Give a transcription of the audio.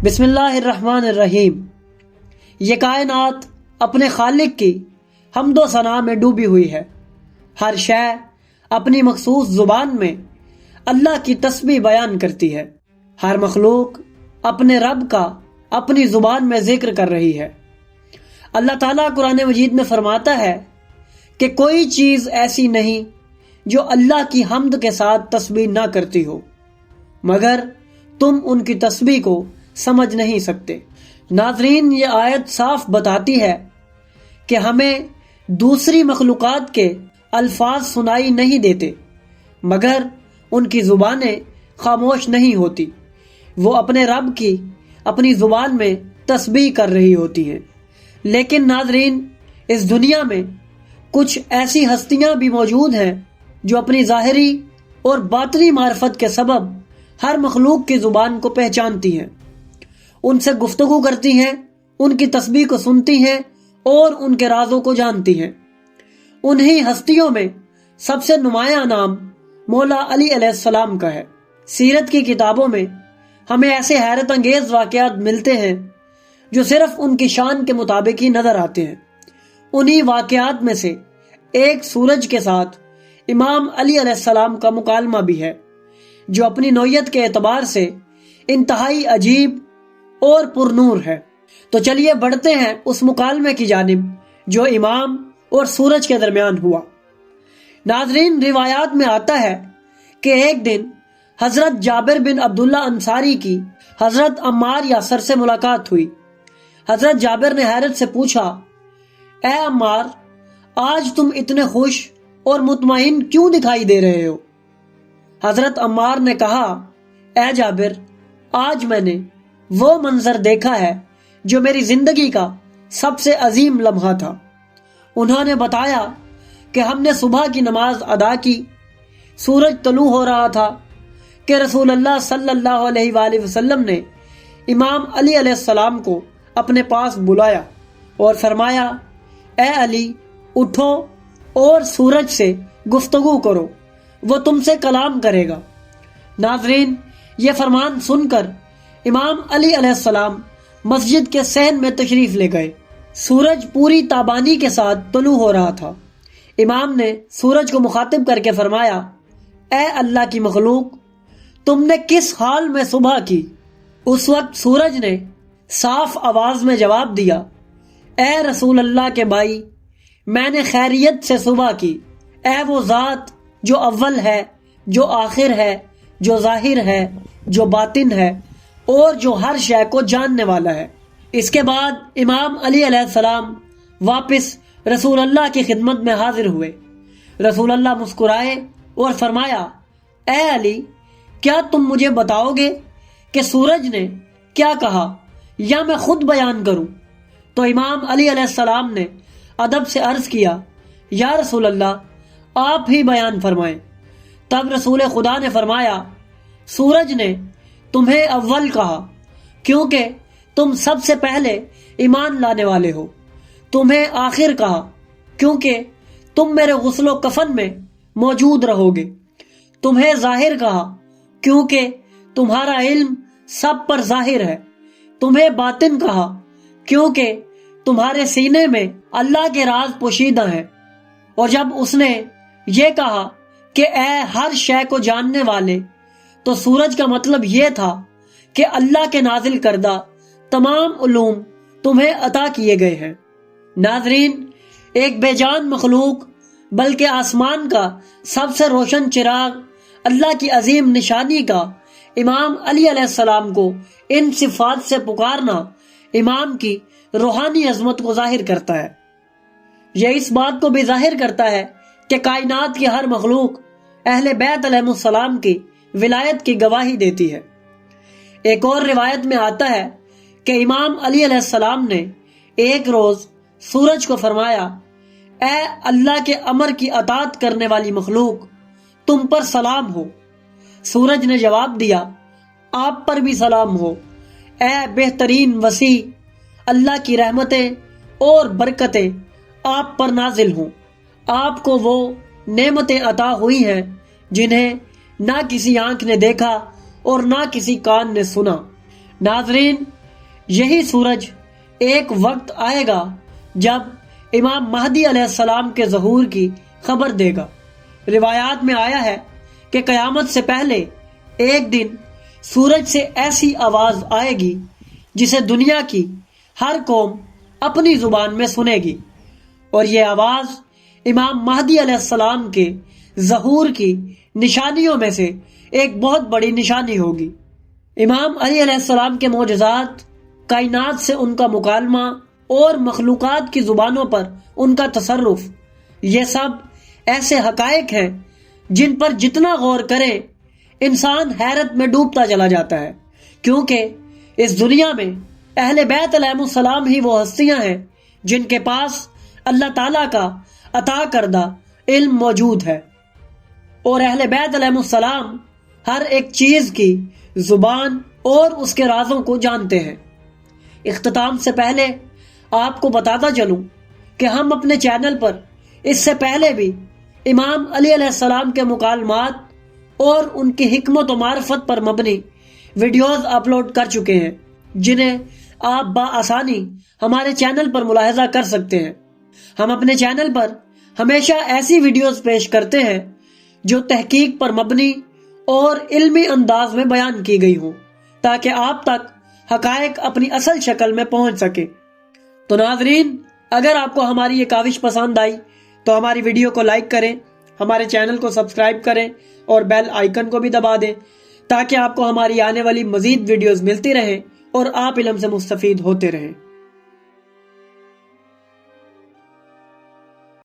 بسم اللہ الرحمن الرحیم۔ یہ کائنات اپنے خالق کی حمد و ثنا میں ڈوبی ہوئی ہے۔ ہر شے اپنی مخصوص زبان میں اللہ کی تسبیح بیان کرتی ہے۔ ہر مخلوق اپنے رب کا اپنی زبان میں ذکر کر رہی ہے۔ اللہ تعالیٰ قرآن مجید میں فرماتا ہے کہ کوئی چیز ایسی نہیں جو اللہ کی حمد کے ساتھ تسبیح نہ کرتی ہو، مگر تم ان کی تسبیح کو سمجھ نہیں سکتے۔ ناظرین، یہ آیت صاف بتاتی ہے کہ ہمیں دوسری مخلوقات کے الفاظ سنائی نہیں دیتے، مگر ان کی زبانیں خاموش نہیں ہوتی۔ وہ اپنے رب کی اپنی زبان میں تسبیح کر رہی ہوتی ہیں۔ لیکن ناظرین، اس دنیا میں کچھ ایسی ہستیاں بھی موجود ہیں جو اپنی ظاہری اور باطنی معرفت کے سبب ہر مخلوق کی زبان کو پہچانتی ہیں، ان سے گفتگو کرتی ہیں، ان کی تسبیح کو سنتی ہیں اور ان کے رازوں کو جانتی ہیں۔ انہی ہستیوں میں سب سے نمایاں نام مولا علی علیہ السلام کا ہے۔ سیرت کی کتابوں میں ہمیں ایسے حیرت انگیز واقعات ملتے ہیں جو صرف ان کی شان کے مطابق ہی نظر آتے ہیں۔ انہی واقعات میں سے ایک سورج کے ساتھ امام علی علیہ السلام کا مکالمہ بھی ہے، جو اپنی نوعیت کے اعتبار سے انتہائی عجیب اور پرنور ہے۔ تو چلیے بڑھتے ہیں اس مکالمے کی جانب جو امام اور سورج کے درمیان ہوا۔ ناظرین، روایات میں آتا ہے کہ ایک دن حضرت جابر بن عبداللہ انصاری کی حضرت عمار یاسر سے ملاقات ہوئی۔ حضرت جابر نے حیرت سے پوچھا، اے عمار، آج تم اتنے خوش اور مطمئن کیوں دکھائی دے رہے ہو؟ حضرت عمار نے کہا، اے جابر، آج میں نے وہ منظر دیکھا ہے جو میری زندگی کا سب سے عظیم لمحہ تھا۔ انہوں نے بتایا کہ ہم نے صبح کی نماز ادا کی، سورج طلوع ہو رہا تھا کہ رسول اللہ صلی اللہ علیہ وآلہ وسلم نے امام علی علیہ السلام کو اپنے پاس بلایا اور فرمایا، اے علی، اٹھو اور سورج سے گفتگو کرو، وہ تم سے کلام کرے گا۔ ناظرین، یہ فرمان سن کر امام علی علیہ السلام مسجد کے صحن میں تشریف لے گئے۔ سورج پوری تابانی کے ساتھ طلوع ہو رہا تھا۔ امام نے سورج کو مخاطب کر کے فرمایا، اے اللہ کی مخلوق، تم نے کس حال میں صبح کی؟ اس وقت سورج نے صاف آواز میں جواب دیا، اے رسول اللہ کے بھائی، میں نے خیریت سے صبح کی۔ اے وہ ذات جو اول ہے، جو آخر ہے، جو ظاہر ہے، جو باطن ہے اور جو ہر شے کو جاننے والا ہے۔ اس کے بعد امام علی علیہ السلام واپس رسول اللہ کی خدمت میں حاضر ہوئے۔ رسول اللہ مسکرائے اور فرمایا، اے علی، کیا تم مجھے بتاؤ گے کہ سورج نے کیا کہا یا میں خود بیان کروں؟ تو امام علی علیہ السلام نے ادب سے عرض کیا، یا رسول اللہ، آپ ہی بیان فرمائیں۔ تب رسول خدا نے فرمایا، سورج نے تمہیں اول کہا کیونکہ تم سب سے پہلے ایمان لانے والے ہو۔ تمہیں آخر کہا کیونکہ تم میرے غسل و کفن میں موجود رہو گے۔ تمہیں ظاہر کہا کیونکہ تمہارا علم سب پر ظاہر ہے۔ تمہیں باطن کہا کیونکہ تمہارے سینے میں اللہ کے راز پوشیدہ ہیں۔ اور جب اس نے یہ کہا کہ اے ہر شے کو جاننے والے، تو سورج کا مطلب یہ تھا کہ اللہ کے نازل کردہ تمام علوم تمہیں عطا کیے گئے ہیں۔ ناظرین، ایک بے جان مخلوق بلکہ آسمان کا سب سے روشن چراغ، اللہ کی عظیم نشانی کا امام علی علیہ السلام کو ان صفات سے پکارنا امام کی روحانی عظمت کو ظاہر کرتا ہے۔ یہ اس بات کو بھی ظاہر کرتا ہے کہ کائنات کی ہر مخلوق اہل بیت علیہ السلام کی ولایت کی گواہی دیتی ہے۔ ایک اور روایت میں آتا ہے کہ امام علی علیہ السلام نے ایک روز سورج کو فرمایا، اے اللہ کے امر کی اطاعت کرنے والی مخلوق، تم پر سلام ہو۔ سورج نے جواب دیا، آپ پر بھی سلام ہو۔ اے بہترین وسیع، اللہ کی رحمتیں اور برکتیں آپ پر نازل ہوں۔ آپ کو وہ نعمتیں عطا ہوئی ہیں جنہیں نہ کسی آنکھ نے دیکھا اور نہ کسی کان نے سنا۔ ناظرین، یہی سورج ایک وقت آئے گا جب امام مہدی علیہ السلام کے ظہور کی خبر دے گا۔ روایات میں آیا ہے کہ قیامت سے پہلے ایک دن سورج سے ایسی آواز آئے گی جسے دنیا کی ہر قوم اپنی زبان میں سنے گی، اور یہ آواز امام مہدی علیہ السلام کے ظہور کی نشانیوں میں سے ایک بہت بڑی نشانی ہوگی۔ امام علی علیہ السلام کے معجزات، کائنات سے ان کا مکالمہ اور مخلوقات کی زبانوں پر ان کا تصرف، یہ سب ایسے حقائق ہیں جن پر جتنا غور کرے انسان حیرت میں ڈوبتا چلا جاتا ہے، کیونکہ اس دنیا میں اہل بیت علیہ السلام ہی وہ ہستیاں ہیں جن کے پاس اللہ تعالیٰ کا عطا کردہ علم موجود ہے، اور اہل بیت علیہ السلام ہر ایک چیز کی زبان اور اس کے رازوں کو جانتے ہیں۔ اختتام سے پہلے آپ کو بتاتا چلوں کہ ہم اپنے چینل پر اس سے پہلے بھی امام علی علیہ السلام کے مکالمات اور ان کی حکمت و معرفت پر مبنی ویڈیوز اپلوڈ کر چکے ہیں، جنہیں آپ بآسانی ہمارے چینل پر ملاحظہ کر سکتے ہیں۔ ہم اپنے چینل پر ہمیشہ ایسی ویڈیوز پیش کرتے ہیں جو تحقیق پر مبنی اور علمی انداز میں بیان کی گئی ہوں، تاکہ آپ تک حقائق اپنی اصل شکل میں پہنچ سکے۔ تو ناظرین، اگر آپ کو ہماری یہ کاوش پسند آئی تو ہماری ویڈیو کو لائک کریں، ہمارے چینل کو سبسکرائب کریں اور بیل آئیکن کو بھی دبا دیں، تاکہ آپ کو ہماری آنے والی مزید ویڈیوز ملتی رہیں اور آپ علم سے مستفید ہوتے رہیں۔